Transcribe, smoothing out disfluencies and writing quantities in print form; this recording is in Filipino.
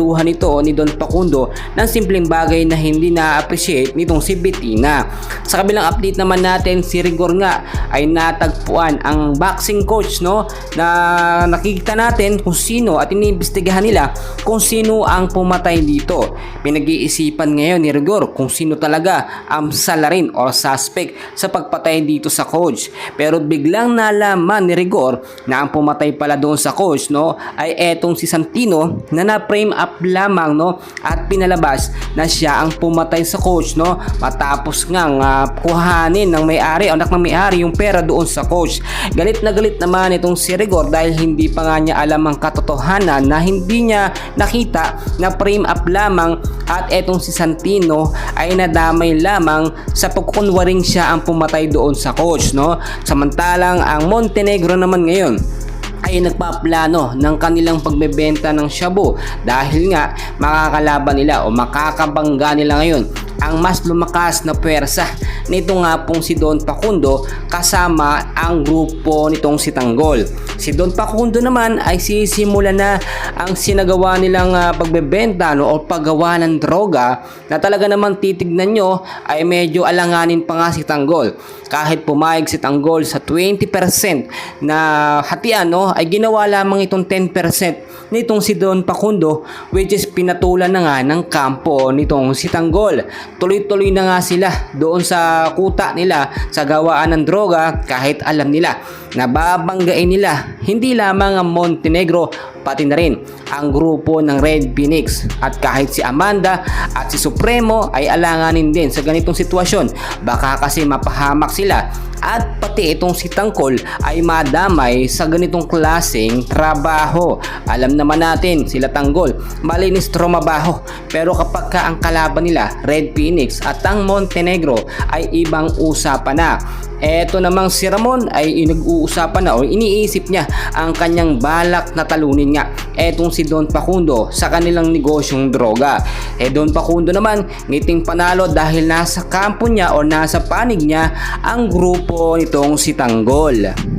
nito ni Don Facundo ng simpleng bagay na hindi na-appreciate nitong si Bettina. Sa kabilang update naman natin, si Rigor nga ay natagpuan ang boxing coach, no, na nakikita natin kung sino at iniimbestigahan nila kung sino ang pumatay dito. Pinag-iisipan ngayon ni Rigor kung sino talaga ang salarin o suspect sa pagpatay dito sa coach. Pero biglang nalaman ni Rigor na ang pumatay pala doon sa coach, no, ay etong si Santino na na-frame up lamang, no, at pinalabas na siya ang pumatay sa coach, no, matapos ngang kuhanin ng may-ari o anak ng may-ari yung pera doon sa coach. Galit na galit naman itong si Rigor dahil hindi pa nga niya alam ang katotohanan na hindi niya nakita na frame up lamang at etong si Santino ay nadamay lamang sa pagkukunwaring siya ang pumatay doon sa coach, no. Samantalang ang Montenegro naman ngayon ay nagpaplano ng kanilang pagbebenta ng shabu dahil nga makakalaban nila o makakabangga nila ngayon ang mas lumakas na puwersa nito nga pong si Don Facundo kasama ang grupo nitong si Tanggol. Si Don Facundo naman ay sisimula na ang sinagawa nilang pagbebenta, no, o paggawa ng droga na talaga naman titignan nyo ay medyo alanganin pa nga si Tanggol. Kahit pumayag si Tanggol sa 20% na hatian, no, ay ginawa lamang itong 10% nitong si Don Facundo, which is pinatulan na nga ng kampo nitong si Tanggol. Tuloy-tuloy na nga sila doon sa kuta nila sa gawaan ng droga kahit alam nila na babanggain nila hindi lamang ang Montenegro pati na rin ang grupo ng Red Phoenix, at kahit si Amanda at si Supremo ay alanganin din sa ganitong sitwasyon. Baka kasi mapahamak sila at pati itong si Tangkol ay madamay sa ganitong klaseng trabaho. Alam naman natin sila Tanggol malinis trumabaho, pero kapag ka ang kalaban nila Red Phoenix at ang Montenegro ay ibang usapan na. Eto namang si Ramon ay nag-uusapan na o iniisip niya ang kanyang balak na talunin nga etong si Don Facundo sa kanilang negosyong droga. Don Facundo naman ngiting panalo dahil nasa kampo niya o nasa panig niya ang grupo nitong si Tanggol.